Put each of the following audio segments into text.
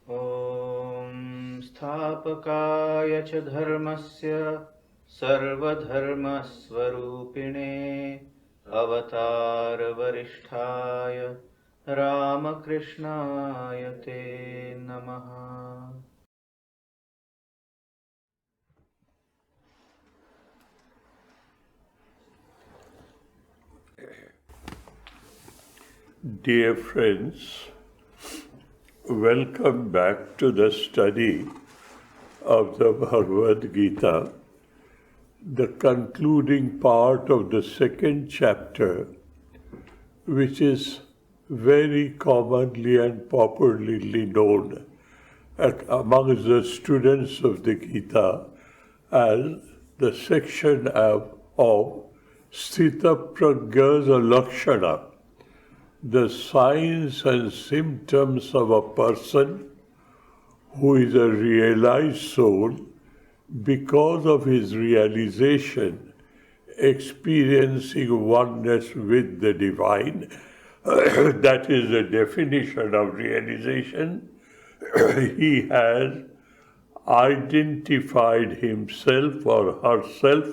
ॐ स्थापकाय च धर्मस्य सर्वधर्मस्वरूपिणे अवतारवरिष्ठाय रामकृष्णाय ते नमः। Dear friends, welcome back to the study of the Bhagavad Gita, the concluding part of the second chapter, which is very commonly and popularly known amongst the students of the Gita as the section of Sthita Prajna's Lakshana, the signs and symptoms of a person who is a realized soul because of his realization, experiencing oneness with the divine. That is the definition of realization. He has identified himself or herself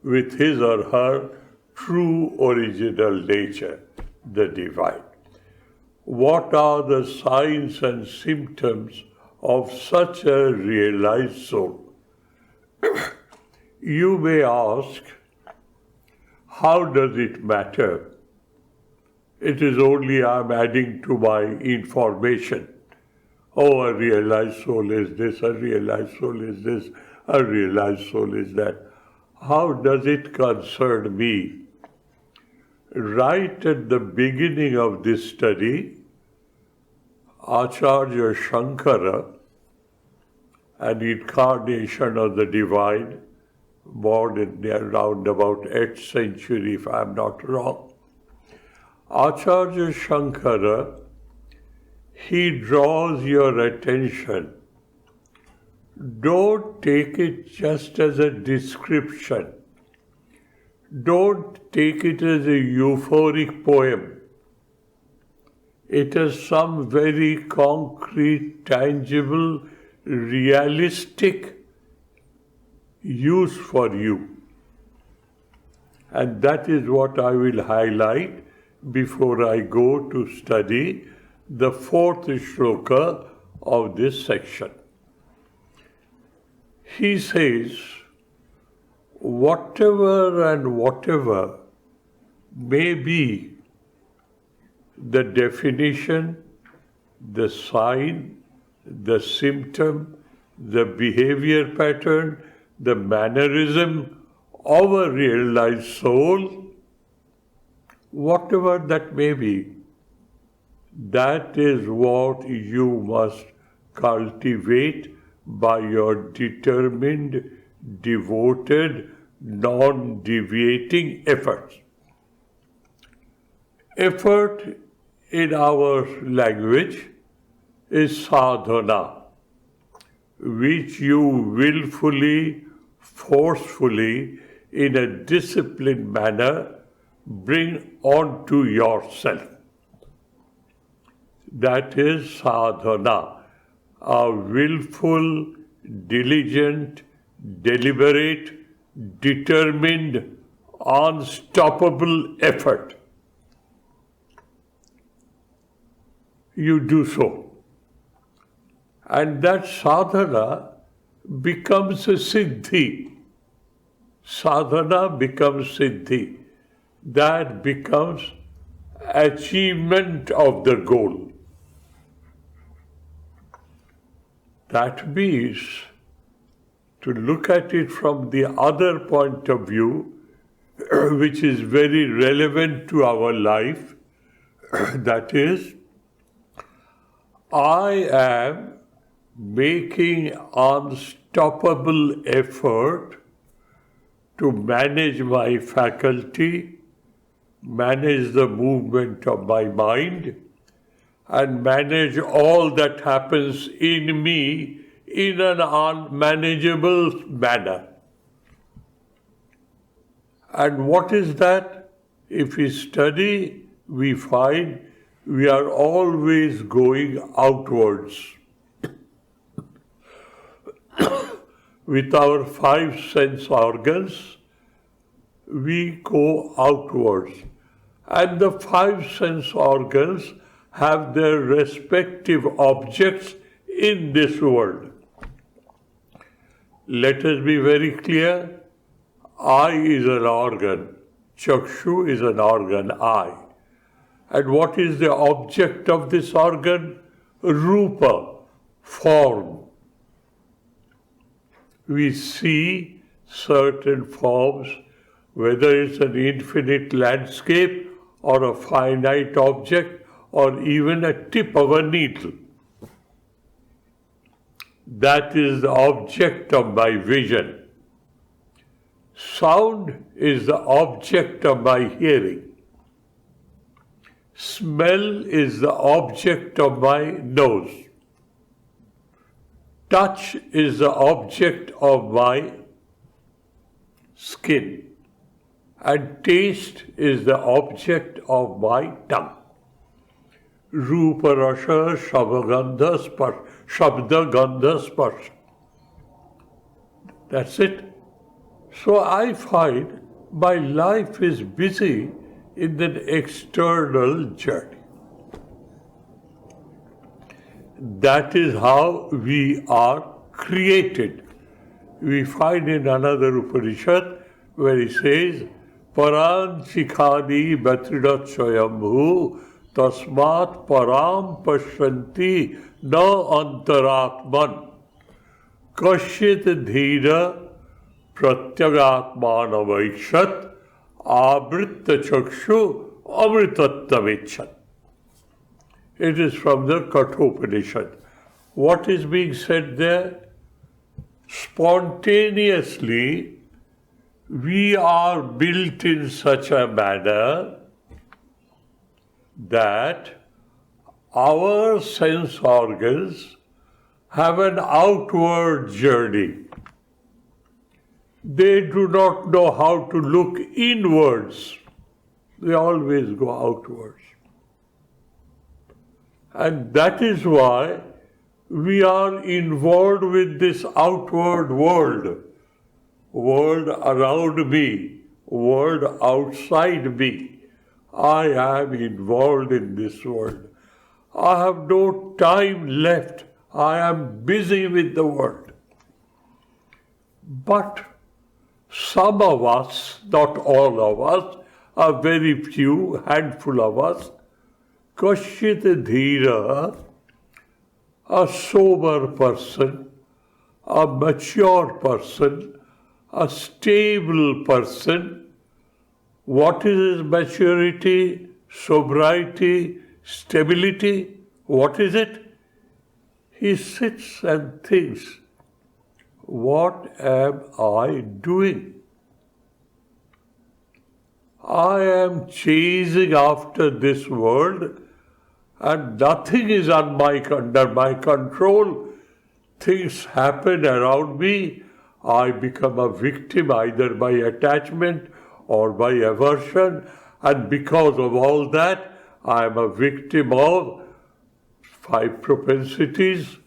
with his or her true original nature, the divine. What are the signs and symptoms of such a realized soul? You may ask, how does it matter? It is only I'm adding to my information. Oh, a realized soul is this, a realized soul is this, a realized soul is that. How does it concern me? Right at the beginning of this study, Acharya Shankara, an incarnation of the divine, born in around about 8th century, if I'm not wrong, Acharya Shankara, he draws your attention. Don't take it just as a description. Don't take it as a euphoric poem. It has some very concrete, tangible, realistic use for you. And that is what I will highlight before I go to study the 4th shloka of this section. He says, whatever may be the definition, the sign, the symptom, the behavior pattern, the mannerism of a realized soul, whatever that may be, that is what you must cultivate by your determined, devoted, non-deviating efforts. Effort in our language is sadhana, which you willfully, forcefully, in a disciplined manner, bring onto yourself. That is sadhana, a willful, diligent, deliberate, determined, unstoppable effort. You do so. And that sadhana becomes a siddhi. Sadhana becomes siddhi. That becomes achievement of the goal. That means, to look at it from the other point of view, which is very relevant to our life, that is, I am making unstoppable effort to manage my faculty, manage the movement of my mind, and manage all that happens in me in an unmanageable manner. And what is that? If we study, we find we are always going outwards. with our 5 sense organs, we go outwards. And the 5 sense organs have their respective objects in this world. Let us be very clear. Eye is an organ. Chakshu is an organ, eye. And what is the object of this organ? Rupa, form. We see certain forms, whether it's an infinite landscape or a finite object or even a tip of a needle. That is the object of my vision. Sound is the object of my hearing. Smell is the object of my nose. Touch is the object of my skin. And taste is the object of my tongue. Rupa Rasa Shabda Gandha Sparsha. That's it. So I find my life is busy in an external journey. That is how we are created. We find in another Upanishad where he says, Paran Chikhadi Batridat Swayambhu Tasmat Param Pashyanti Na Antaratman Kashit Dhira Pratyagatmanavaishat Abritta Chakshu Amritattavichat. It is from the Kathopanishad. What is being said there? Spontaneously, we are built in such a manner that our sense organs have an outward journey. They do not know how to look inwards. They always go outwards. And that is why we are involved with this outward world. World around me, world outside me. I am involved in this world. I have no time left. I am busy with the world. But some of us, not all of us, a very few, handful of us, Kashit Dhira, a sober person, a mature person, a stable person. What is his maturity, sobriety, stability? What is it? He sits and thinks, what am I doing? I am chasing after this world and nothing is under my control. Things happen around me. I become a victim either by attachment or by aversion, and because of all that, I am a victim of 5 propensities.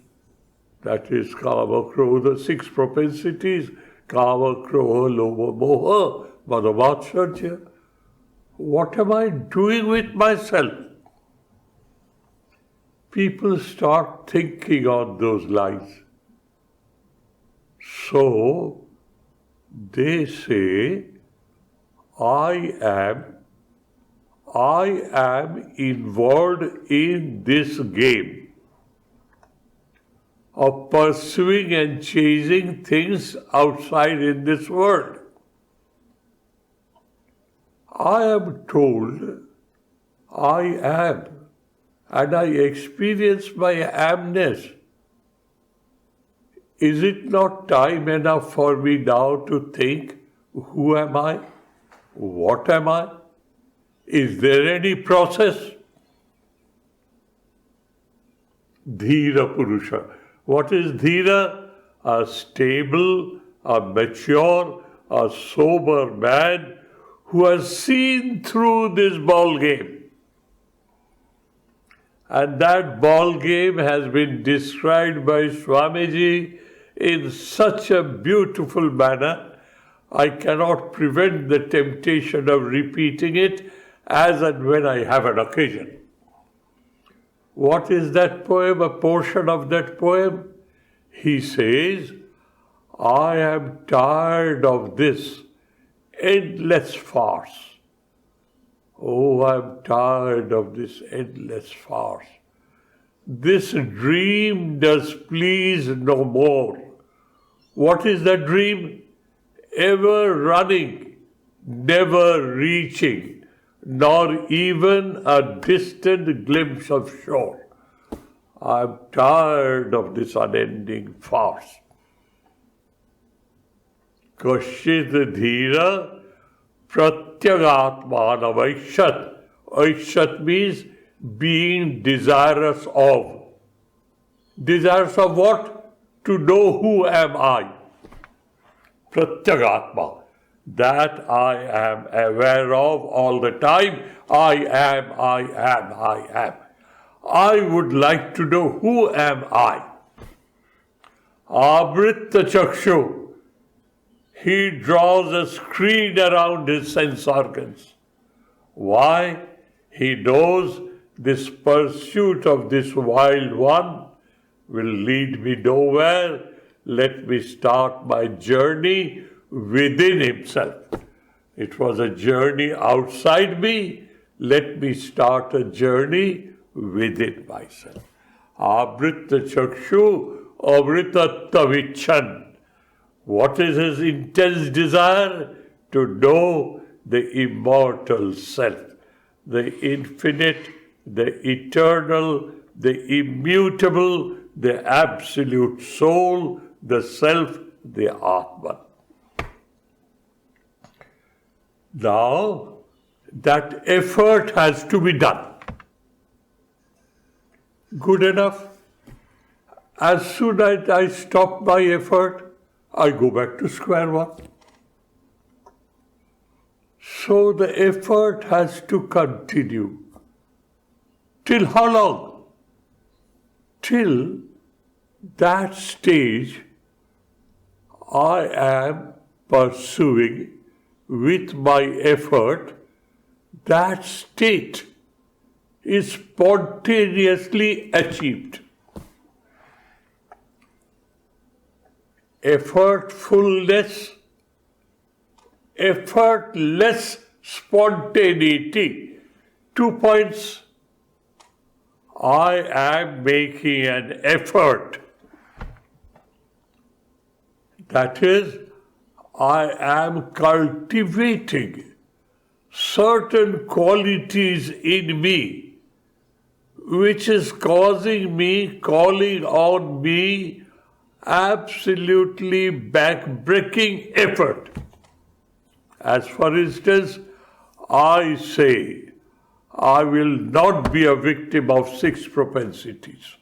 That is Kama, Krodha, 6 propensities. Kama, Krodha, Lobha, Moha, Madhavacharya. What am I doing with myself? People start thinking on those lines. So, they say, I am involved in this game of pursuing and chasing things outside in this world. I am told I am, and I experience my amness. Is it not time enough for me now to think, who am I? What am I? Is there any process? Dhira Purusha. What is Dhira? A stable, a mature, a sober man who has seen through this ball game. And that ball game has been described by Swamiji in such a beautiful manner, I cannot prevent the temptation of repeating it as and when I have an occasion. What is that poem? A portion of that poem? He says, I am tired of this endless farce. Oh, I am tired of this endless farce. This dream does please no more. What is that dream? Ever running, never reaching, nor even a distant glimpse of shore. I am tired of this unending farce. Kashit dhira pratyagatmana vaishat. Vaishat means being desirous of. Desirous of what? To know who am I. Pratyagatma. That I am aware of all the time. I am. I would like to know who am I. Amrita Chakshu. He draws a screen around his sense organs. Why? He knows this pursuit of this wild one will lead me nowhere. Let me start my journey within himself. It was a journey outside me. Let me start a journey within myself. Amrita Chakshu, Amrita Tavichan. What is his intense desire? To know the immortal self, the infinite, the eternal, the immutable, the absolute soul, the self, the Atman. Now, that effort has to be done. Good enough. As soon as I stop my effort, I go back to square one. So the effort has to continue. Till how long? Till that stage I am pursuing with my effort, that state is spontaneously achieved. Effortfulness, effortless spontaneity. 2 points. I am making an effort. That is, I am cultivating certain qualities in me, which is causing me, calling on me, absolutely back-breaking effort. As for instance, I say, I will not be a victim of 6 propensities.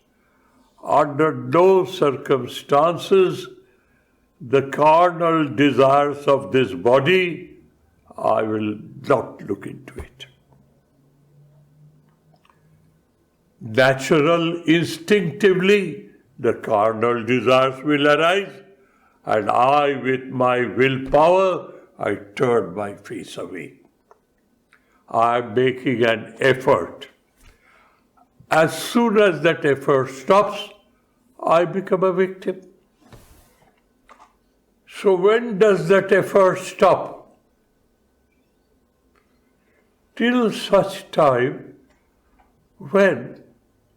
Under no circumstances, the carnal desires of this body, I will not look into it. Natural, instinctively, the carnal desires will arise, and I, with my willpower, I turn my face away. I am making an effort. As soon as that effort stops, I become a victim. So when does that effort stop? Till such time when,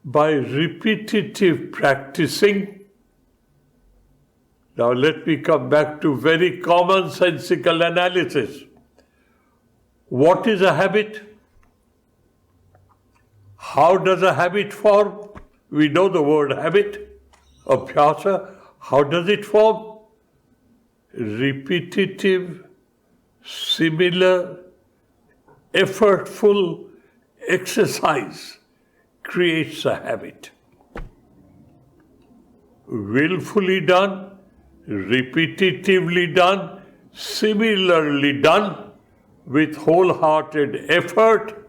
by repetitive practicing, now let me come back to very commonsensical analysis. What is a habit? How does a habit form? We know the word habit, abhyasa. How does it form? Repetitive, similar, effortful exercise creates a habit. Willfully done, repetitively done, similarly done, with wholehearted effort,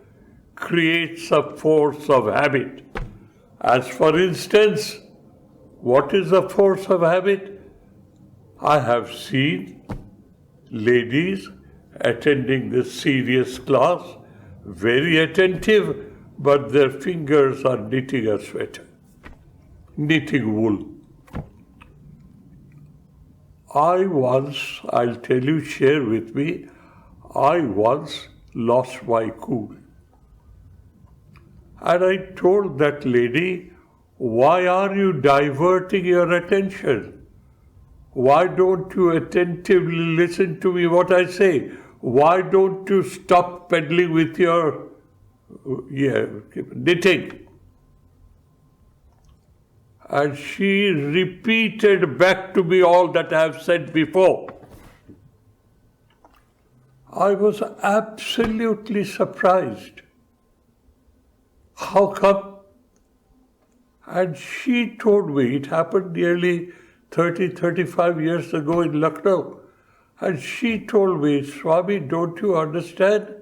creates a force of habit. As for instance, what is the force of habit? I have seen ladies attending this serious class, very attentive, but their fingers are knitting a sweater, knitting wool. I'll tell you, share with me, I once lost my cool. And I told that lady, why are you diverting your attention? Why don't you attentively listen to me what I say? Why don't you stop peddling with your knitting? And she repeated back to me all that I have said before. I was absolutely surprised. How come? And she told me, it happened nearly 35 years ago in Lucknow. And she told me, Swami, don't you understand?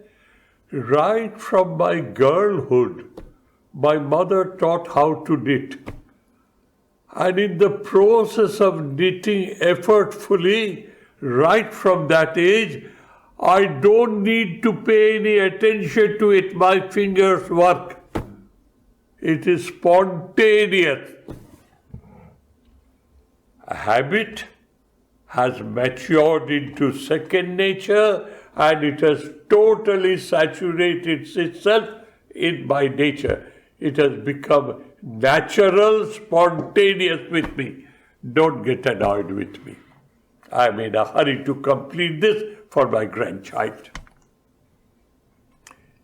Right from my girlhood, my mother taught how to knit. And in the process of knitting effortfully, right from that age, I don't need to pay any attention to it. My fingers work. It is spontaneous. A habit has matured into second nature and it has totally saturated itself in my nature. It has become natural, spontaneous with me. Don't get annoyed with me. I'm in a hurry to complete this for my grandchild.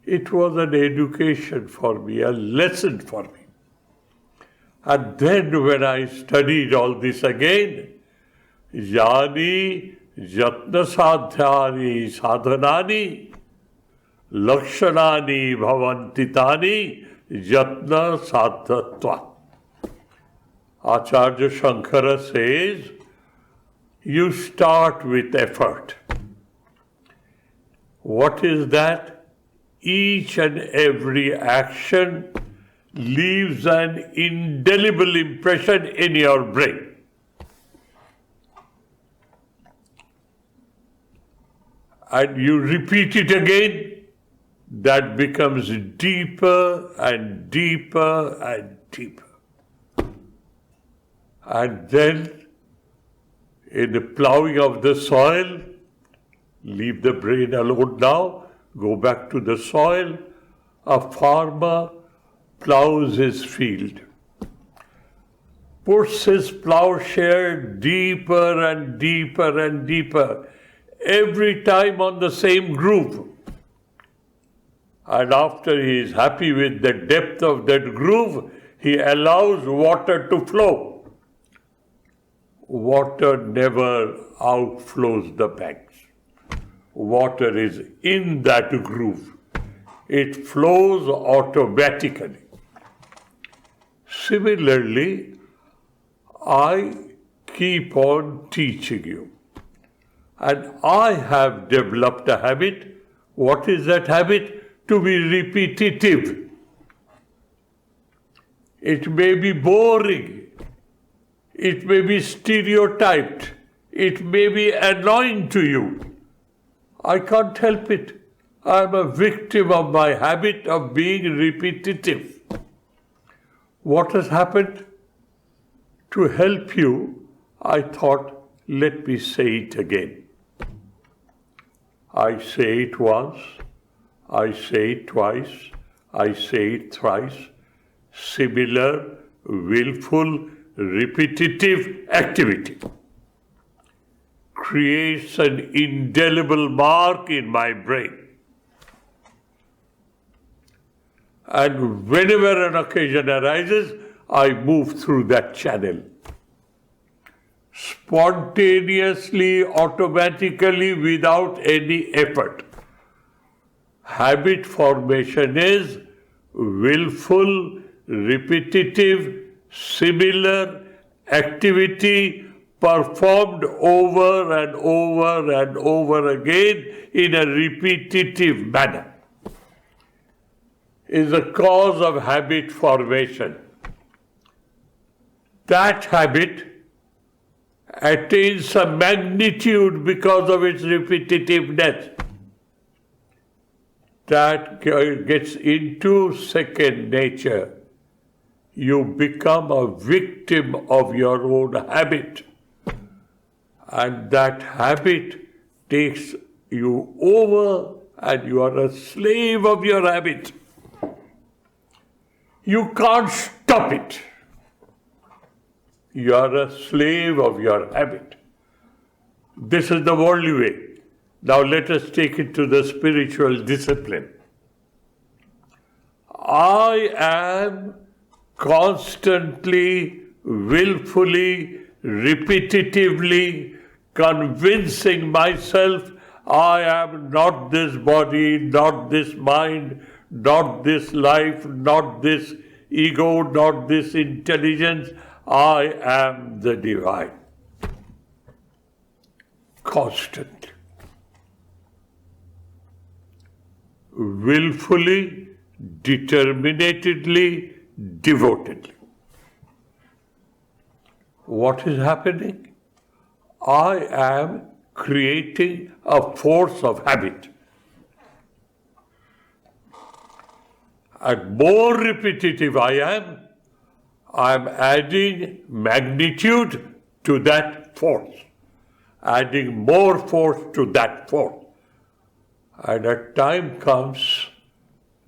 It was an education for me, a lesson for me. And then when I studied all this again, Yani Jatna Sadhyani Sadhanani Lakshanani Bhavantitani Jatna Sadhatva. Acharya Shankara says, you start with effort. What is that? Each and every action leaves an indelible impression in your brain. And you repeat it again, that becomes deeper and deeper and deeper. And then, in the plowing of the soil, leave the brain alone now, go back to the soil. A farmer plows his field, puts his plowshare deeper and deeper and deeper, every time on the same groove. And after he is happy with the depth of that groove, he allows water to flow. Water never outflows the banks. Water is in that groove. It flows automatically. Similarly, I keep on teaching you. And I have developed a habit. What is that habit? To be repetitive. It may be boring. It may be stereotyped. It may be annoying to you. I can't help it. I'm a victim of my habit of being repetitive. What has happened? To help you, I thought, let me say it again. I say it once, I say it twice, I say it thrice. Similar, willful, repetitive activity creates an indelible mark in my brain. And whenever an occasion arises, I move through that channel. Spontaneously, automatically, without any effort. Habit formation is willful, repetitive, similar activity performed over and over and over again in a repetitive manner. Is the cause of habit formation. That habit attains a magnitude because of its repetitiveness that gets into second nature. You become a victim of your own habit, and that habit takes you over, and you are a slave of your habit. You can't stop it. You are a slave of your habit. This is the worldly way. Now let us take it to the spiritual discipline. I am constantly, willfully, repetitively convincing myself I am not this body, not this mind, not this life, not this ego, not this intelligence. I am the divine. Constantly. Willfully, determinatedly, devotedly. What is happening? I am creating a force of habit. And more repetitive I am adding magnitude to that force, adding more force to that force. And a time comes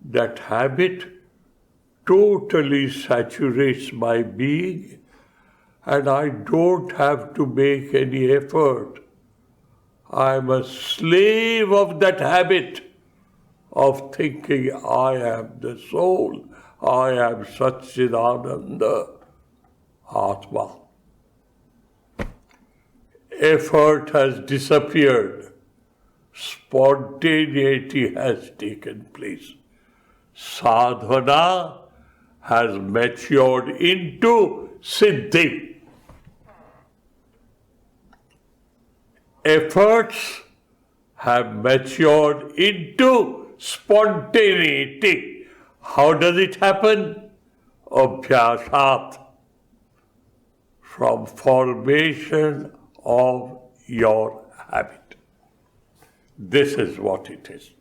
that habit totally saturates my being, and I don't have to make any effort. I am a slave of that habit of thinking I am the soul, I am Sridharananda, Atma. Effort has disappeared. Spontaneity has taken place. Sadhana has matured into Siddhi. Efforts have matured into spontaneity. How does it happen? Abhyasat, from formation of your habit. This is what it is.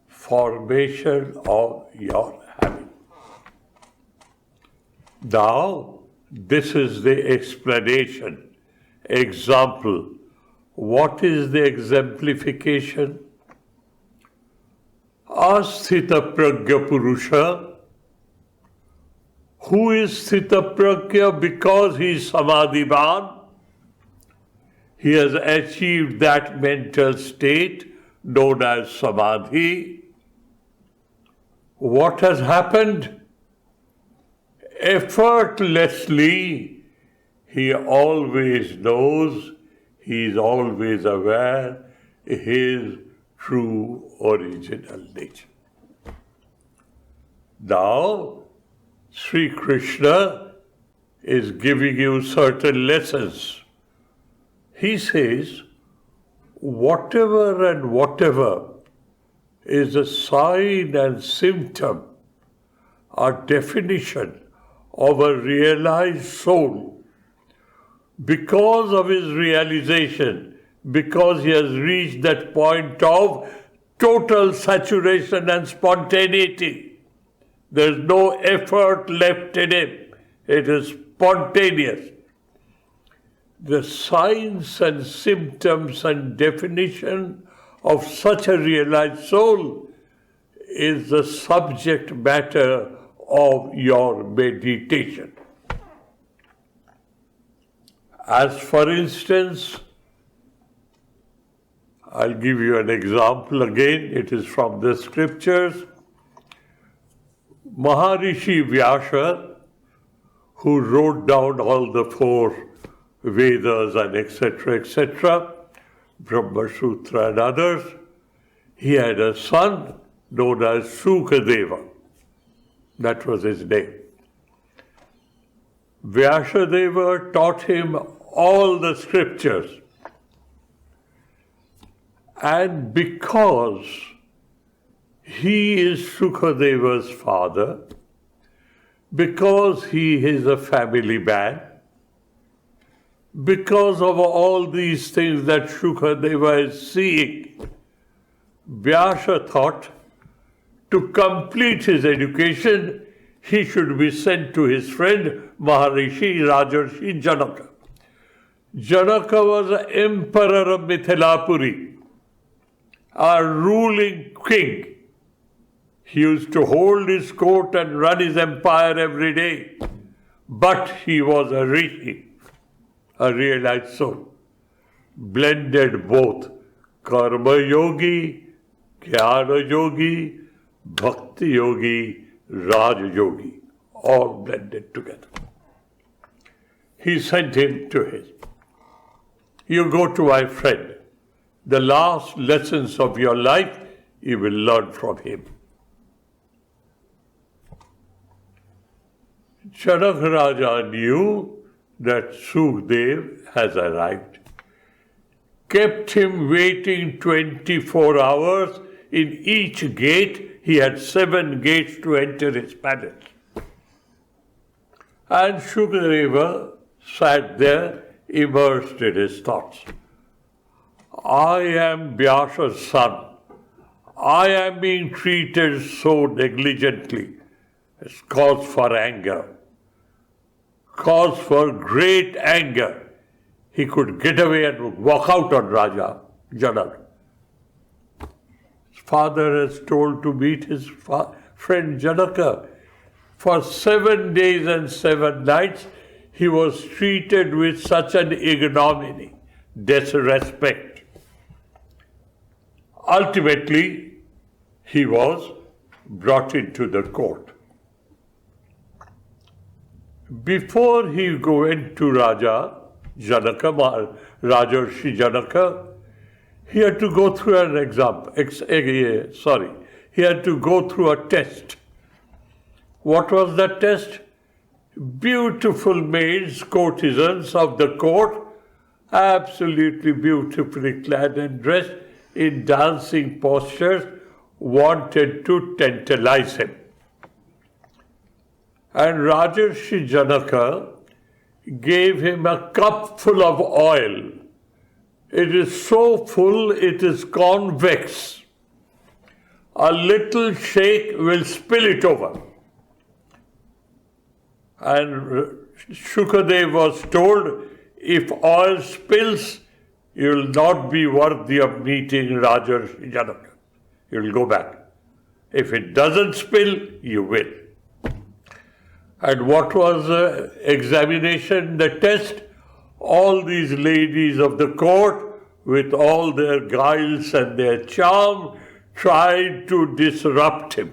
Formation of your habit. Now, this is the explanation. Example. What is the exemplification? Asthita Pragya Purusha. Who is Sthita Pragya? Because he is Samadhivan. He has achieved that mental state known as Samadhi. What has happened? Effortlessly, he always knows, he is always aware his true original nature. Now, Sri Krishna is giving you certain lessons. He says, whatever and whatever is a sign and symptom, a definition of a realized soul, because of his realization, because he has reached that point of total saturation and spontaneity. There is no effort left in him. It is spontaneous. The signs and symptoms and definition of such a realized soul is the subject matter of your meditation. As for instance, I'll give you an example again. It is from the scriptures. Maharishi Vyasa, who wrote down all the 4 Vedas and etc., Brahma Sutra and others, he had a son known as Sukadeva. That was his name. Vyasadeva taught him all the scriptures. And because he is Sukadeva's father, because he is a family man, Because of all these things that Shukadeva is seeing, Vyasa thought to complete his education, he should be sent to his friend Maharishi Rajarshi Janaka. Janaka was the emperor of Mithilapuri, a ruling king. He used to hold his court and run his empire every day. But he was a rishi, a realized soul. Blended both karma yogi, jnana yogi, bhakti yogi, raj yogi, all blended together. He sent him to his. You go to my friend. The last lessons of your life you will learn from him. Janaka Raja knew that Sukhdev has arrived. Kept him waiting 24 hours. In each gate, he had 7 gates to enter his palace. And Shukadeva sat there, immersed in his thoughts. I am Vyasa's son. I am being treated so negligently. It's cause for anger. Cause for great anger. He could get away and walk out on Raja Janaka. His father has told to meet his friend Janaka. For 7 days and 7 nights, he was treated with such an ignominy, disrespect. Ultimately, he was brought into the court. Before he went to Raja Janaka, Rajarshi Janaka, he had to go through an exam. He had to go through a test. What was that test? Beautiful maids, courtesans of the court, absolutely beautifully clad and dressed in dancing postures, wanted to tantalize him. And Rajarshi Janaka gave him a cup full of oil. It is so full, it is convex. A little shake will spill it over. And Shukadev was told, if oil spills, you will not be worthy of meeting Rajarshi Janaka. You will go back. If it doesn't spill, you will. And what was the examination, the test? All these ladies of the court, with all their guiles and their charm, tried to disrupt him,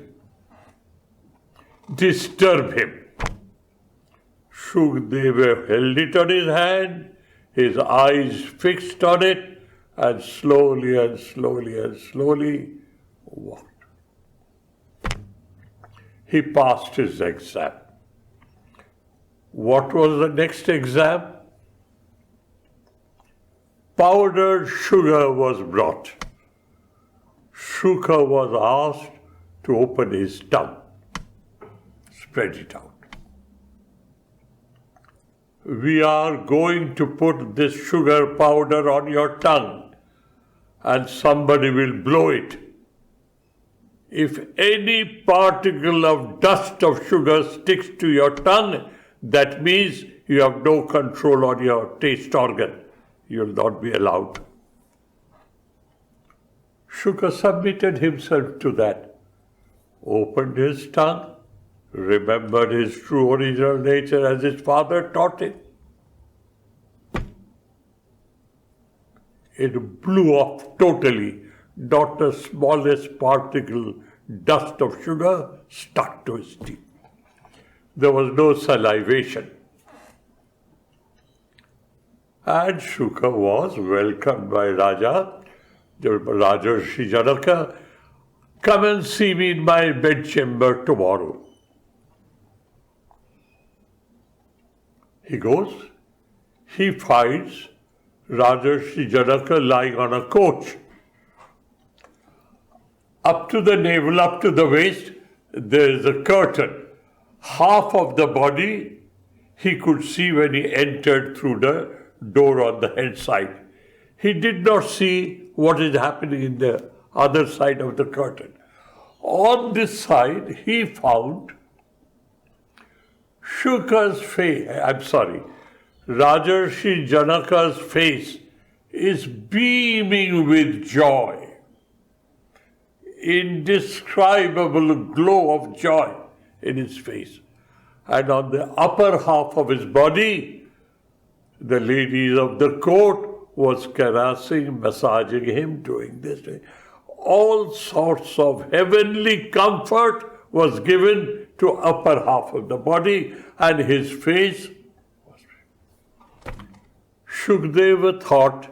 disturb him. Shukadeva held it on his hand, his eyes fixed on it, and slowly walked. He passed his exam. What was the next exam? Powdered sugar was brought. Shuka was asked to open his tongue, spread it out. We are going to put this sugar powder on your tongue, and somebody will blow it. If any particle of dust of sugar sticks to your tongue, that means you have no control on your taste organ. You will not be allowed. Shuka submitted himself to that, opened his tongue, remembered his true original nature as his father taught him. It blew off totally. Not the smallest particle, dust of sugar, stuck to his teeth. There was no salivation. And Shuka was welcomed by Rajarshi Janaka. Come and see me in my bedchamber tomorrow. He goes, he finds Rajarshi Janaka lying on a couch. Up to the navel, up to the waist, there is a curtain. Half of the body he could see when he entered through the door on the head side. He did not see what is happening in the other side of the curtain. On this side, he found Rajarshi Janaka's face is beaming with joy. Indescribable glow of joy in his face. And on the upper half of his body, the ladies of the court was caressing, massaging him, doing this. All sorts of heavenly comfort was given to upper half of the body, and his face was... Shukadeva thought,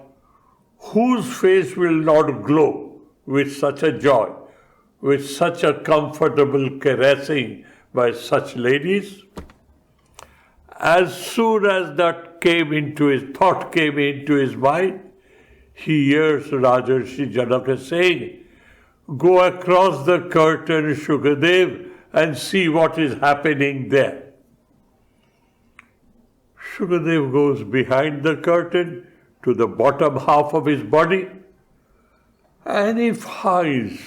whose face will not glow with such a joy, with such a comfortable caressing by such ladies? As soon as that thought came into his mind, he hears Rajarshi Janaka saying, go across the curtain, Shukadev, and see what is happening there. Shukadev goes behind the curtain to the bottom half of his body, and he finds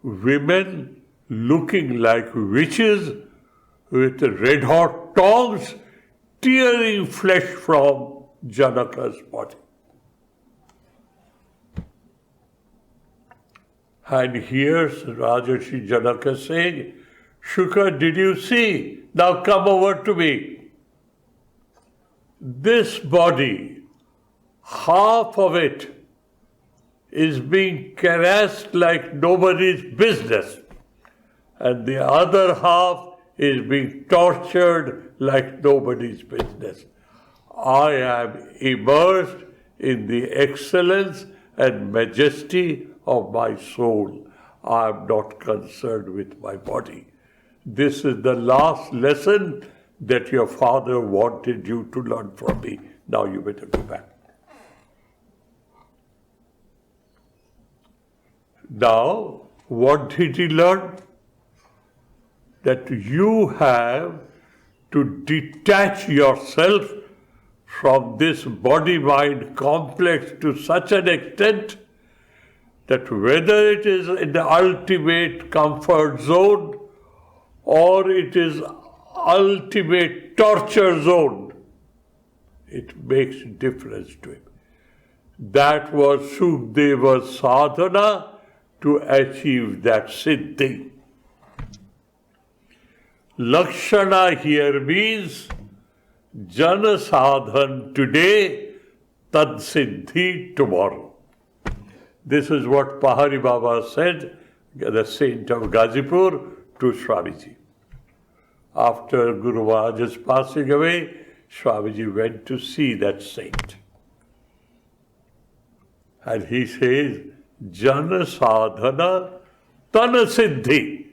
women looking like witches with red-hot tongs tearing flesh from Janaka's body. And here's Rajarshi Janaka saying, Shuka, did you see? Now come over to me. This body, half of it is being caressed like nobody's business, and the other half is being tortured like nobody's business. I am immersed in the excellence and majesty of my soul. I am not concerned with my body. This is the last lesson that your father wanted you to learn from me. Now you better go back. Now, what did he learn? That you have to detach yourself from this body-mind complex to such an extent that whether it is in the ultimate comfort zone or it is ultimate torture zone, it makes difference to him. That was Sukhdeva's sadhana to achieve that siddhi. Lakshana here means jana sadhan today, tad siddhi tomorrow. This is what Pahari Baba said, the saint of Gazipur, to Swamiji. After Guru Maharaj's passing away, Swamiji went to see that saint. And he says, jana sadhana tana siddhi.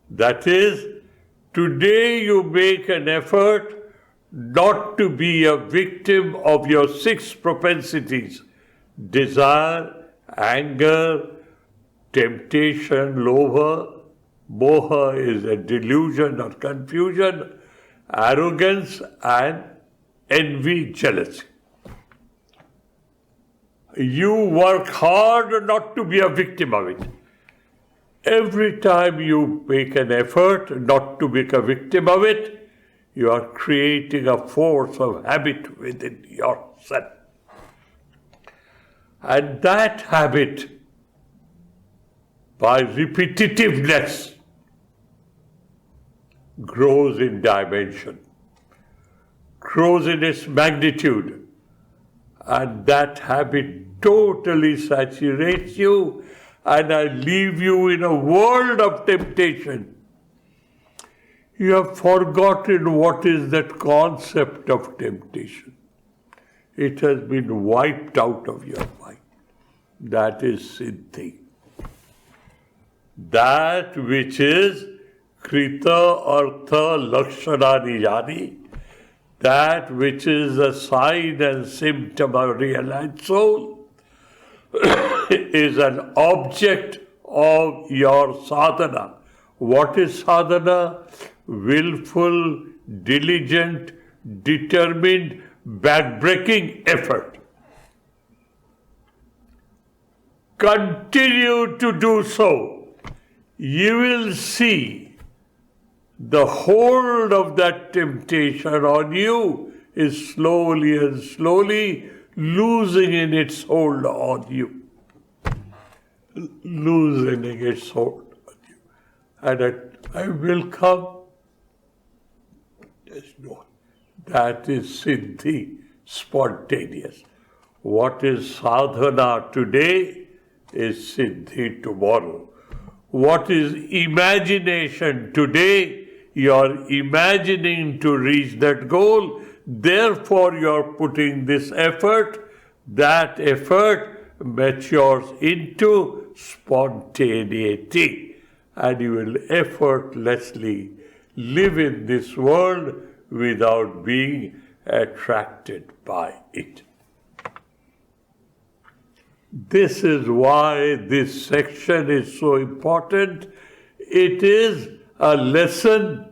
That is, today you make an effort not to be a victim of your 6 propensities: desire, anger, temptation, lobha. Moha is a delusion or confusion, arrogance, and envy, jealousy. You work hard not to be a victim of it. Every time you make an effort not to be a victim of it, you are creating a force of habit within yourself. And that habit, by repetitiveness, grows in dimension, grows in its magnitude, and that habit totally saturates you, and I leave you in a world of temptation. You have forgotten what is that concept of temptation. It has been wiped out of your mind. That is siddhi. That which is krita artha lakshanani yani, that which is a sign and symptom of realized soul, is an object of your sadhana. What is sadhana? Willful, diligent, determined backbreaking effort. Continue to do so. You will see the hold of that temptation on you is slowly and slowly losing in its hold on you. Loosening its hold on you. And that time will come. That is Siddhi, spontaneous. What is sadhana today is Siddhi tomorrow. What is imagination today? You're imagining to reach that goal, therefore you're putting this effort. That effort matures into spontaneity, and you will effortlessly live in this world without being attracted by it. This is why this section is so important. It is a lesson,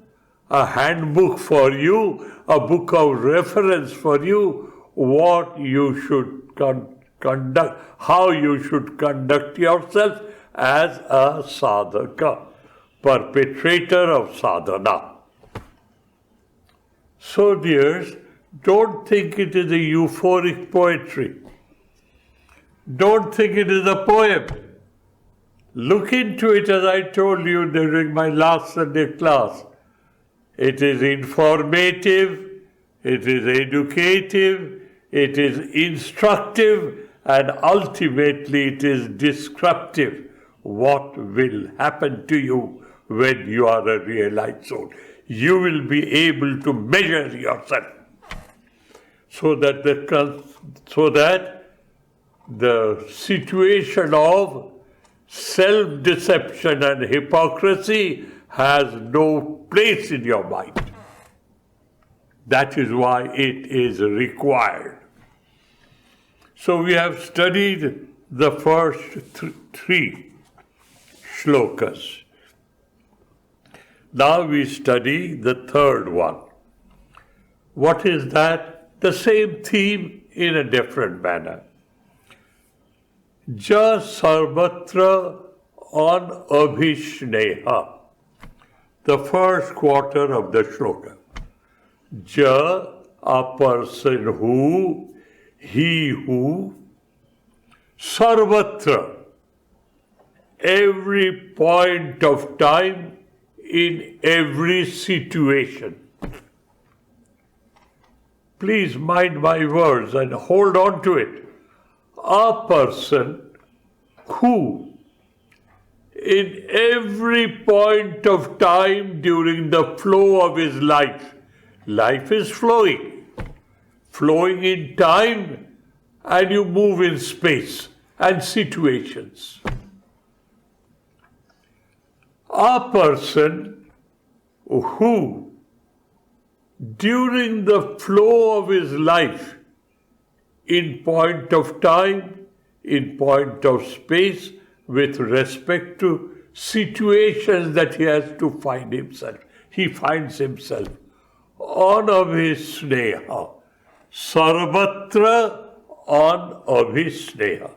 a handbook for you, a book of reference for you, what you should conduct, how you should conduct yourself as a sadhaka, perpetrator of sadhana. So, dears, don't think it is a euphoric poetry. Don't think it is a poem. Look into it as I told you during my last Sunday class. It is informative, it is educative, it is instructive, and ultimately it is descriptive. What will happen to you when you are a realized soul? You will be able to measure yourself so that the situation of self-deception and hypocrisy has no place in your mind. That is why it is required. So we have studied the first three shlokas. Now we study the third one. What is that? The same theme in a different manner. Ja sarvatra on abhishneha. The first quarter of the shloka. Ja, a person who, he who, sarvatra, every point of time, in every situation. Please mind my words and hold on to it. A person who, in every point of time during the flow of his life is flowing in time, and you move in space and situations. A person who, during the flow of his life, in point of time, in point of space, with respect to situations that he has to find himself, he finds himself on abhisneha, sarvatra on abhisneha,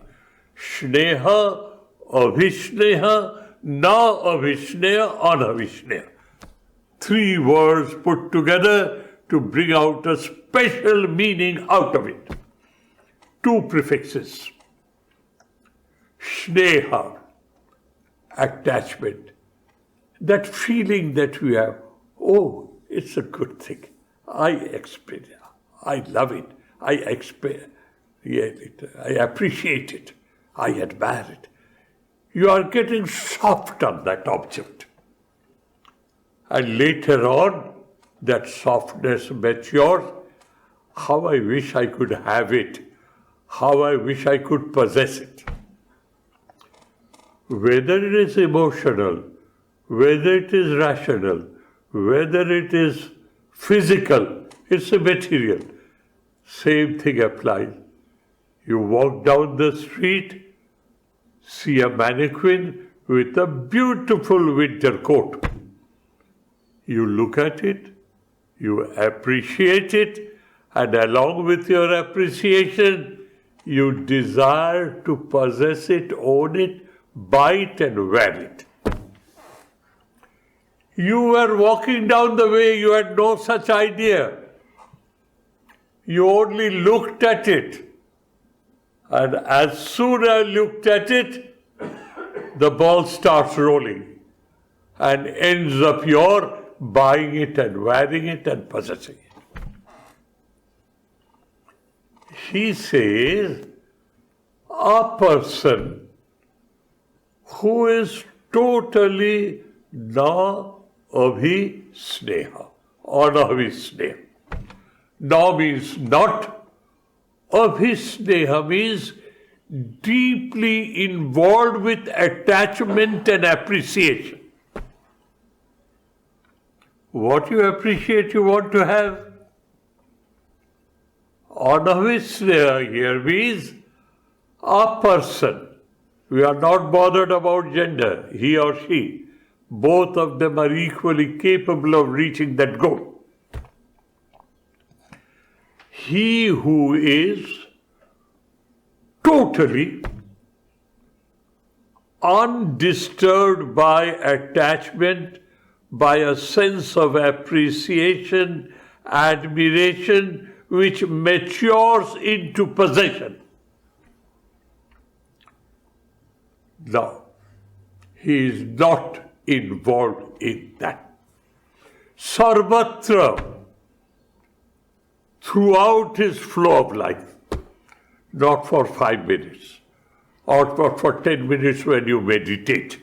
shneha, abhisneha, na abhisneha, anabhisneha. Three words put together to bring out a special meaning out of it. Two prefixes. Shneha, attachment. That feeling that we have, oh, it's a good thing. I experience it. I love it. I experience it. I appreciate it. I admire it. You are getting soft on that object. And later on, that softness matures. How I wish I could have it. How I wish I could possess it. Whether it is emotional, whether it is rational, whether it is physical, it's a material. Same thing applies. You walk down the street, see a mannequin with a beautiful winter coat. You look at it, you appreciate it, And along with your appreciation, you desire to possess it, own it, buy it and wear it. You were walking down the way, you had no such idea. You only looked at it. And as soon as you looked at it, the ball starts rolling and ends up your buying it and wearing it and possessing it. He says, a person who is totally na abhisneha or abhisneha. Na means not, abhisneha means deeply involved with attachment and appreciation. What you appreciate, you want to have. Anavisneha here means a person. We are not bothered about gender, he or she. Both of them are equally capable of reaching that goal. He who is totally undisturbed by attachment, by a sense of appreciation, admiration, which matures into possession. Now, he is not involved in that. Sarvatra, throughout his flow of life, not for 5 minutes, or for 10 minutes when you meditate.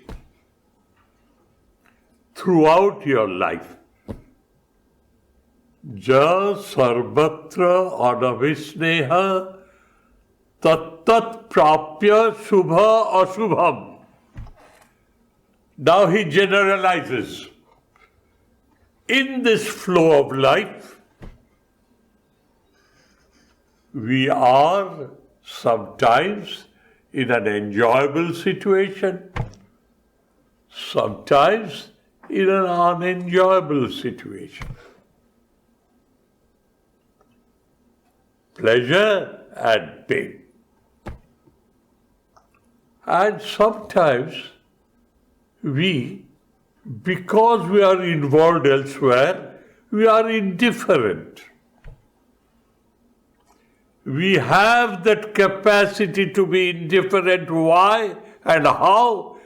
Throughout your life, ja sarvatra anavisneha tat prapya shubha ashubham. Now he generalizes. In this flow of life, we are sometimes in an enjoyable situation, sometimes in an unenjoyable situation. Pleasure and pain. And sometimes we, because we are involved elsewhere, we are indifferent. We have that capacity to be indifferent. Why and how?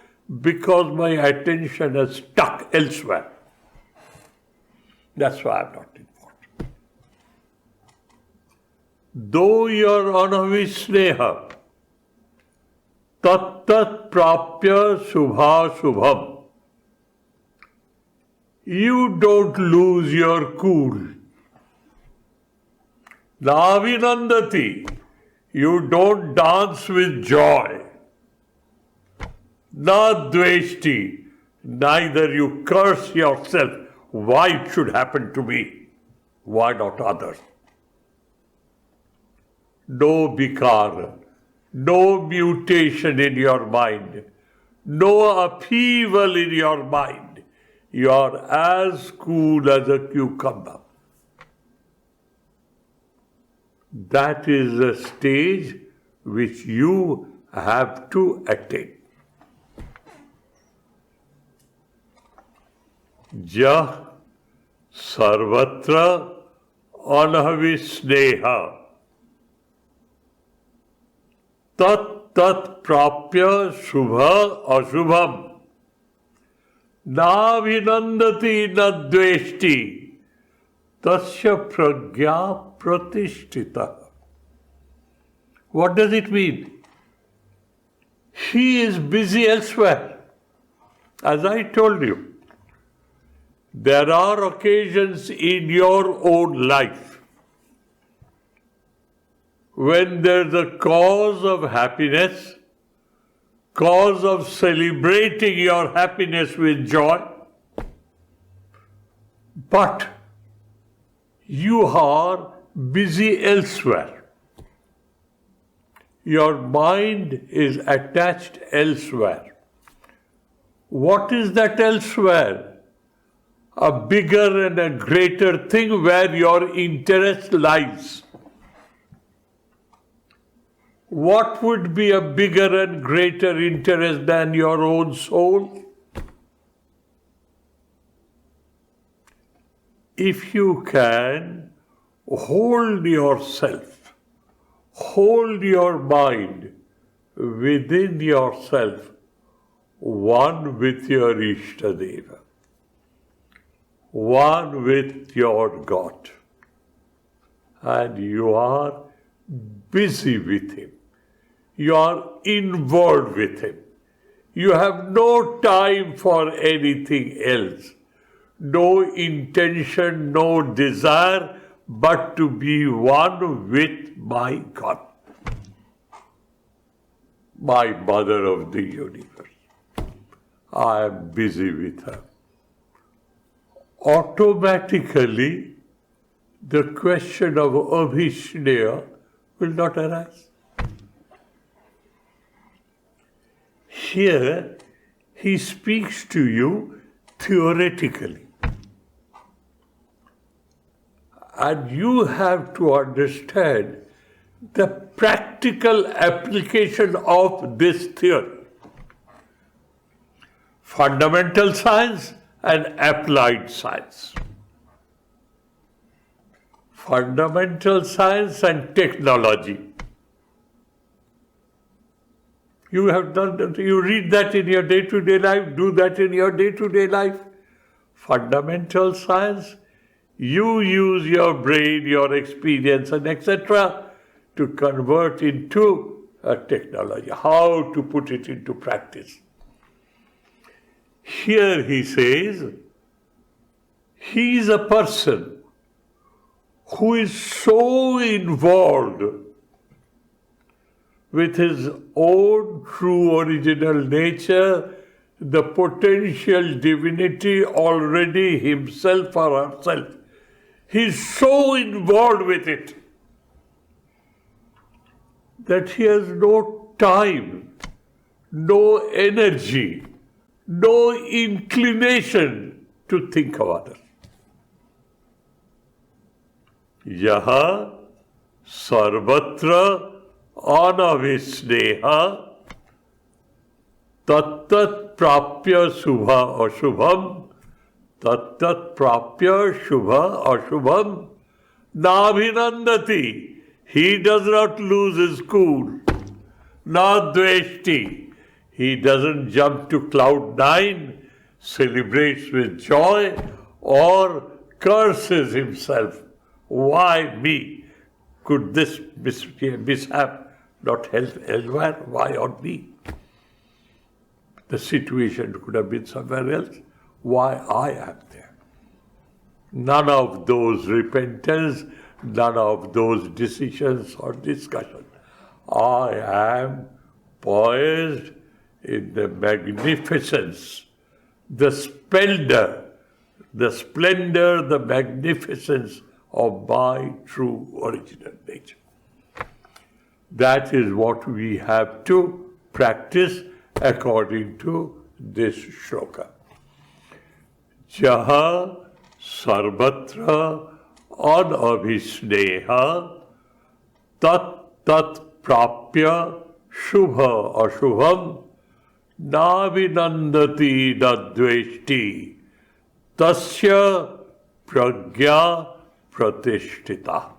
Because my attention is stuck elsewhere. That's why I'm not involved. Though you're anavisneha, tat prapya shubha shubham, you don't lose your cool. Navinandati, you don't dance with joy. Na dveshti, neither you curse yourself. Why it should happen to me? Why not others? No vikara, no mutation in your mind, no upheaval in your mind. You are as cool as a cucumber. That is the stage which you have to attain. Jah sarvatra anavisneha tat prapya shubha ashubham na vinandati na dveshti tasya pragya pratishtita. What does it mean? He is busy elsewhere. As I told you, there are occasions in your own life when there's a cause of happiness, cause of celebrating your happiness with joy, but you are busy elsewhere. Your mind is attached elsewhere. What is that elsewhere? a bigger and a greater thing where your interest lies. What would be a bigger and greater interest than your own soul? If you can hold yourself, hold your mind within yourself, one with your Ishtadeva, one with your God, and you are busy with Him. You are involved with Him. You have no time for anything else, no intention, no desire, but to be one with my God, my Mother of the universe. I am busy with her. Automatically, the question of Abhishnaya will not arise. Here, he speaks to you theoretically. And you have to understand the practical application of this theory. Fundamental science and applied science. Fundamental science and technology. You have done that. You read that in your day-to-day life, do that in your day-to-day life. Fundamental science, you use your brain, your experience, and etc. to convert into a technology, how to put it into practice. Here he says, he is a person who is so involved with his own true original nature, the potential divinity already himself or herself. He is so involved with it that he has no time, no energy, no inclination to think of others. Yaha sarvatra anavisneha tattat prapya subha ashubham tattat prapya shubha ashubham nabhinandati. He does not lose his cool. Na dveshti. He doesn't jump to cloud 9, celebrates with joy, or curses himself. Why me? Could this mishap not help elsewhere? Why on me? The situation could have been somewhere else. Why I am there? None of those repentance, none of those decisions or discussion. I am poised in the magnificence, the splendor, the magnificence of my true original nature. That is what we have to practice according to this shloka. Jaha sarvatra anabhisneha tat prapya shubha ashubham navinandati nadveshti tasya pragya pratishtita.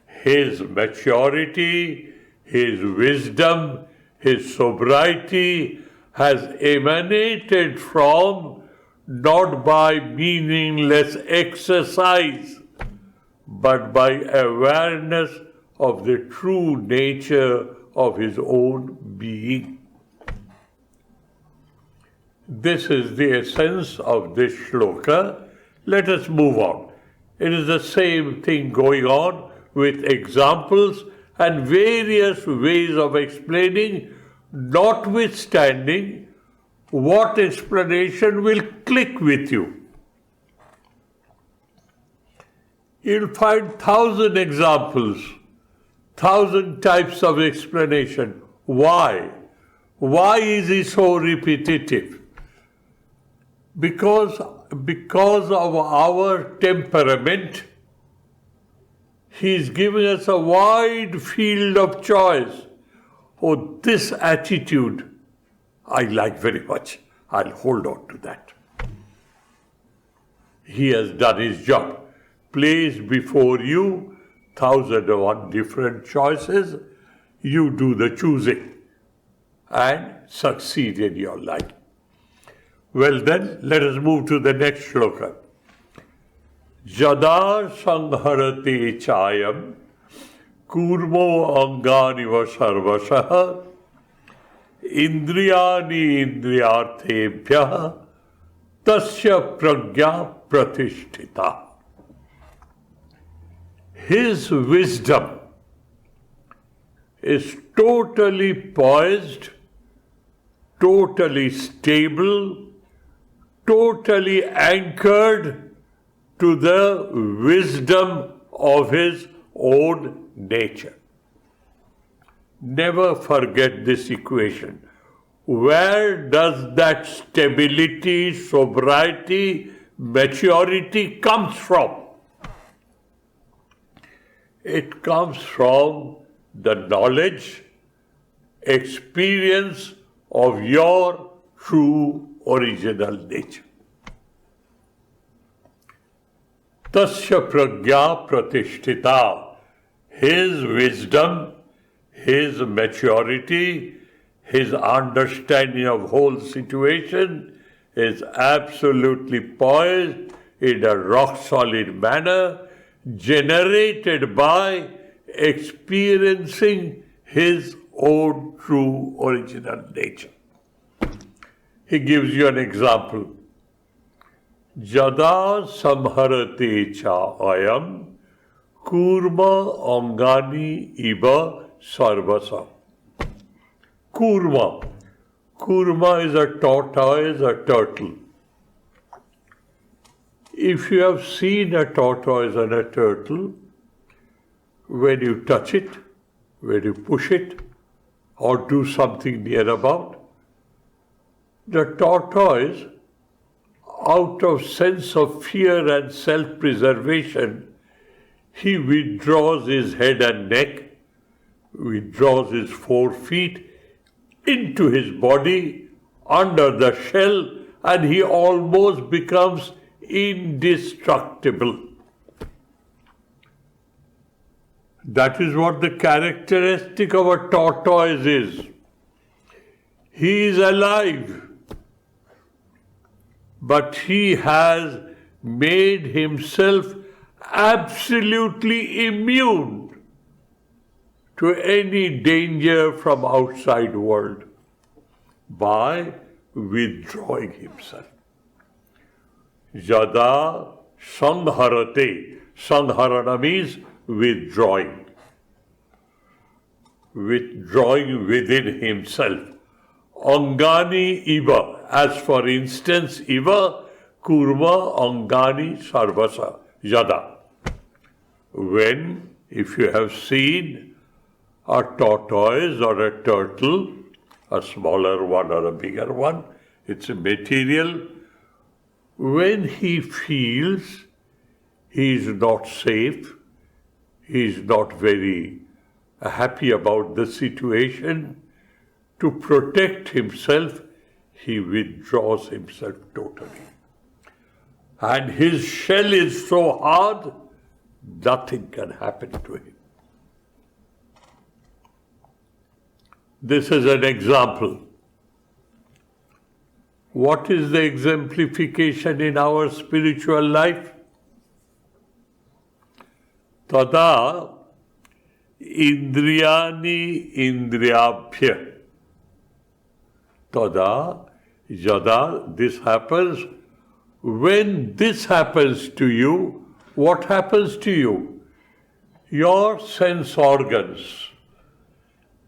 His maturity, his wisdom, his sobriety has emanated from not by meaningless exercise, but by awareness of the true nature of his own being. This is the essence of this shloka. Let us move on. It is the same thing going on with examples and various ways of explaining, notwithstanding what explanation will click with you. You'll find 1,000 examples, 1,000 types of explanation. Why? Why is he so repetitive? Because of our temperament, He's giving us a wide field of choice. Oh, this attitude I like very much. I'll hold on to that. He has done His job. Placed before you 1,001 different choices. You do the choosing and succeed in your life. Well then, let us move to the next shloka. Jada sangharate chayam kurmo angani va sarvasaha indriyani indriyarthebhyah tasya pragya pratishtita. His wisdom is totally poised, totally stable, totally anchored to the wisdom of his own nature. Never forget this equation. Where does that stability, sobriety, maturity comes from? It comes from the knowledge, experience of your true original nature. Tasya pragya pratishtita. His wisdom, his maturity, his understanding of whole situation is absolutely poised in a rock-solid manner, generated by experiencing his own true original nature. He gives you an example. Jada samharate cha ayam kurma angani iba sarvasa. Kurma. Kurma is a tortoise, a turtle. If you have seen a tortoise and a turtle, when you touch it, when you push it, or do something near about, the tortoise, out of sense of fear and self-preservation, he withdraws his head and neck, withdraws his 4 feet into his body, under the shell, and he almost becomes indestructible. That is what the characteristic of a tortoise is. He is alive, but he has made himself absolutely immune to any danger from outside world by withdrawing himself. Jada sangharate. Sangharana means withdrawing. Withdrawing within himself. Angani iva. As for instance, iva kurma angani sarvasa. Jada. When, if you have seen a tortoise or a turtle, a smaller one or a bigger one, it's a material. When he feels he is not safe, he is not very happy about the situation, to protect himself, he withdraws himself totally. And his shell is so hard, nothing can happen to him. This is an example. What is the exemplification in our spiritual life? Tada indriyani indriyabhya. Tada, jada, this happens. When this happens to you, what happens to you? Your sense organs,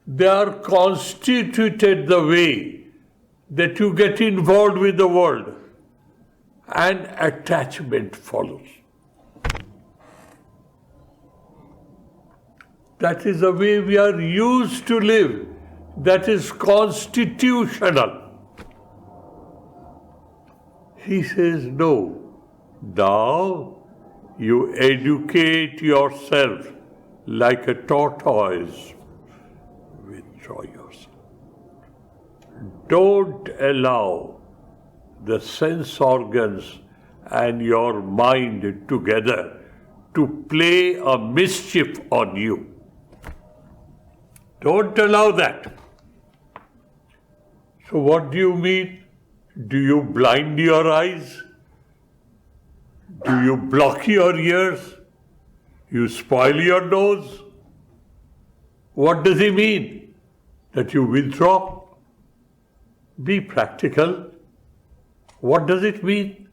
they are constituted the way that you get involved with the world, and attachment follows. That is the way we are used to live. That is constitutional. He says, no. Now you educate yourself like a tortoise. Withdraw yourself. Don't allow the sense organs and your mind together to play a mischief on you. Don't allow that. So what do you mean? Do you blind your eyes? Do you block your ears? You spoil your nose? What does he mean? That you withdraw? Be practical. What does it mean?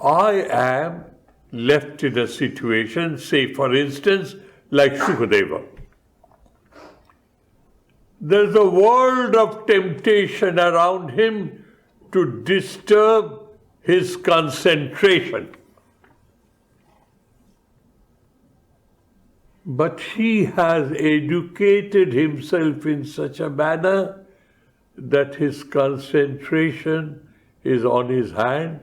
I am left in a situation, say for instance, like Shukadeva. There's a world of temptation around him to disturb his concentration. But he has educated himself in such a manner that his concentration is on his hand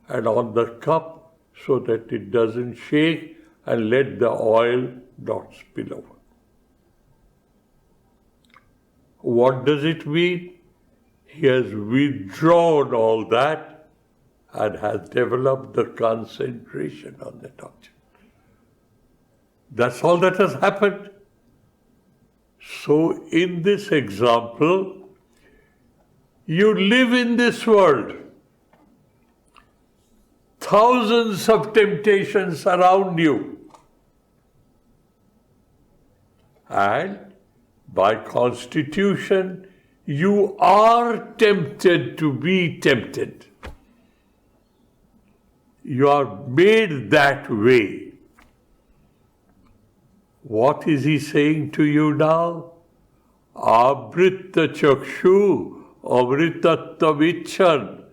and on the cup so that it doesn't shake and let the oil not spill over. What does it mean? He has withdrawn all that and has developed the concentration on the object. That's all that has happened. So in this example, you live in this world. Thousands of temptations around you. And by constitution, you are tempted to be tempted. You are made that way. What is he saying to you now? Abrita chakshu, amritattavichan.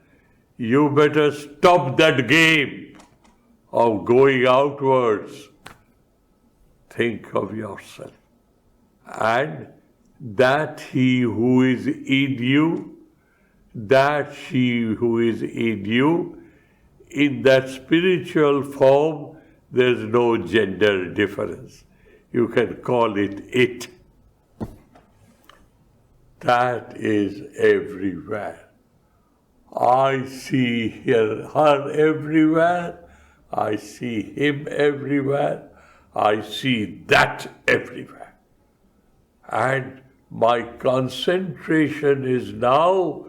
You better stop that game of going outwards. Think of yourself. And that he who is in you, that she who is in you, in that spiritual form, there's no gender difference. You can call it it. That is everywhere. I see her everywhere. I see him everywhere. I see that everywhere. And my concentration is now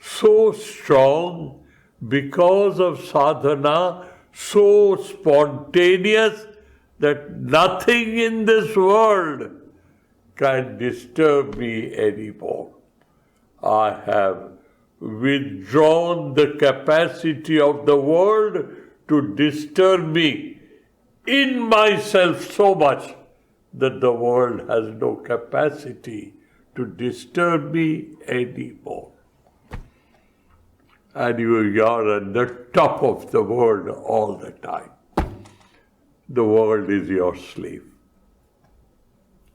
so strong because of sadhana, so spontaneous that nothing in this world can disturb me anymore. I have withdrawn the capacity of the world to disturb me in myself so much that the world has no capacity to disturb me anymore. And you are at the top of the world all the time. The world is your slave.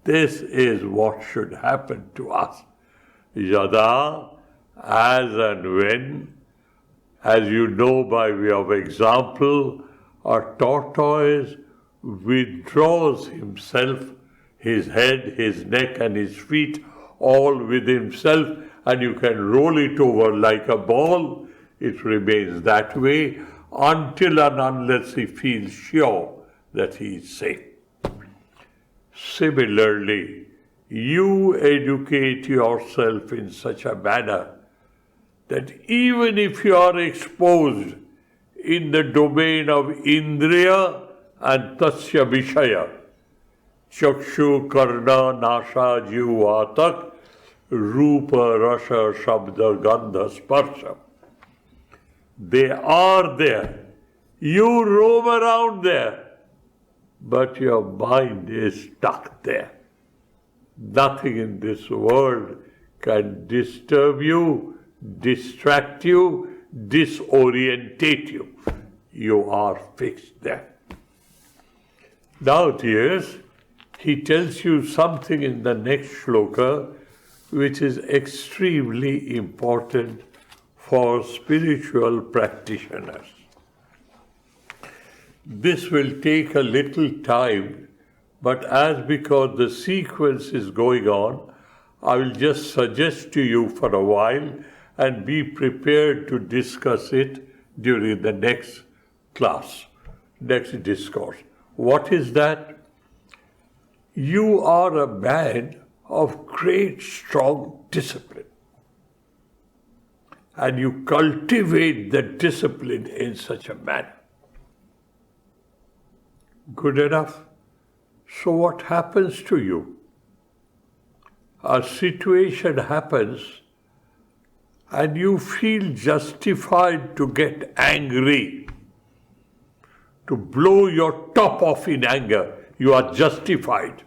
This is what should happen to us. Yada, as and when, as you know by way of example, a tortoise withdraws himself, his head, his neck and his feet, all with himself, and you can roll it over like a ball. It remains that way until and unless he feels sure that he is safe. Similarly, you educate yourself in such a manner that even if you are exposed in the domain of Indriya and Tasya Vishaya, Chakshu, Karna, Nasha, Jiva, Tak, Rupa, Rasa, Shabda, Gandha, Sparsha. They are there. You roam around there, but your mind is stuck there. Nothing in this world can disturb you, distract you, disorientate you. You are fixed there. Now, dears, he tells you something in the next shloka which is extremely important for spiritual practitioners. This will take a little time, but as because the sequence is going on, I will just suggest to you for a while and be prepared to discuss it during the next class, next discourse. What is that? You are a man of great strong discipline, and you cultivate the discipline in such a manner. Good enough? So what happens to you? A situation happens and you feel justified to get angry, to blow your top off in anger. You are justified.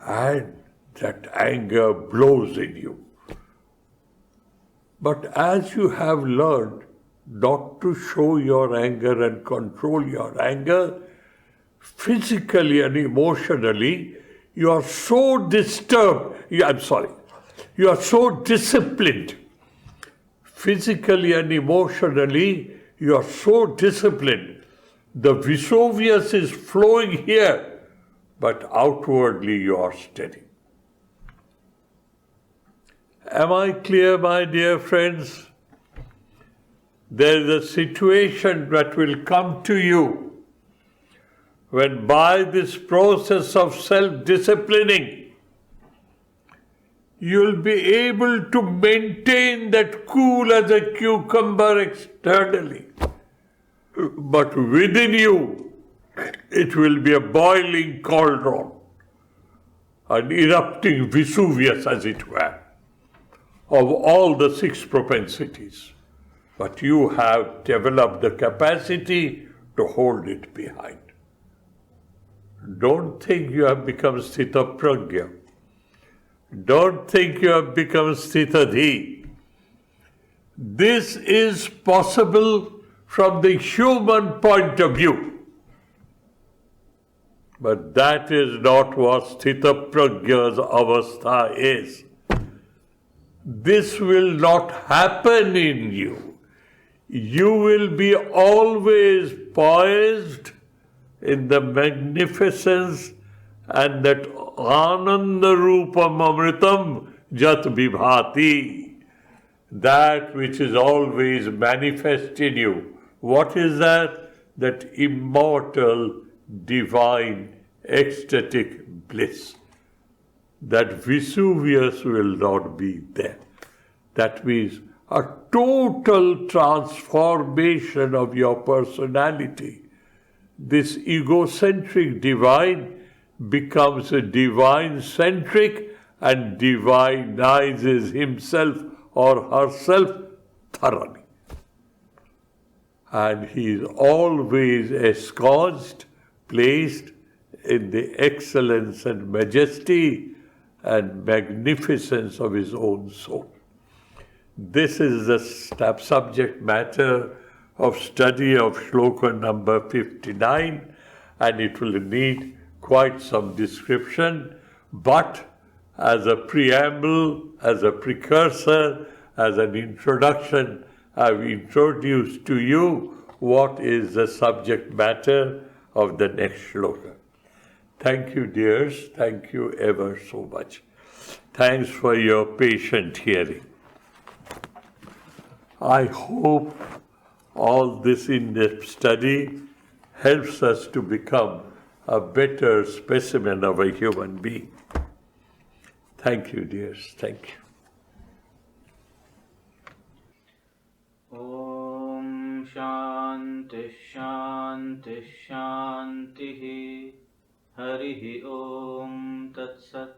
And that anger blows in you. But as you have learned not to show your anger and control your anger, physically and emotionally, you are so disturbed. You are so disciplined. Physically and emotionally, you are so disciplined. The Vesuvius is flowing here, but outwardly you are steady. Am I clear, my dear friends? There is a situation that will come to you when by this process of self-disciplining, you'll be able to maintain that cool as a cucumber externally. But within you, it will be a boiling cauldron, an erupting Vesuvius, as it were, of all the 6 propensities. But you have developed the capacity to hold it behind. Don't think you have become Sthita Prajna. Don't think you have become Sthitadhi. This is possible from the human point of view. But that is not what Sthita Prajna's avastha is. This will not happen in you. You will be always poised in the magnificence and that Ananda Rupam Amritam Jat Vibhati, that which is always manifest in you. What is that? That immortal, divine, ecstatic bliss. That Vesuvius will not be there. That means a total transformation of your personality. This egocentric divine becomes a divine-centric and divinizes himself or herself thoroughly. And he is always ensconced, placed in the excellence and majesty and magnificence of his own soul. This is the subject matter of study of shloka number 59, and it will need quite some description, but as a preamble, as a precursor, as an introduction, I've introduced to you what is the subject matter of the next shloka. Thank you, dears. Thank you ever so much. Thanks for your patient hearing. I hope all this in-depth study helps us to become a better specimen of a human being. Thank you, dears. Thank you. Om Shanti Shanti Shanti Harihi Om Tat Sat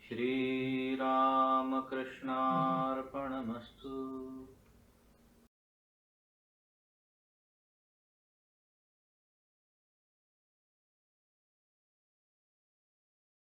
Shri Ramakrishna Arpanamastu.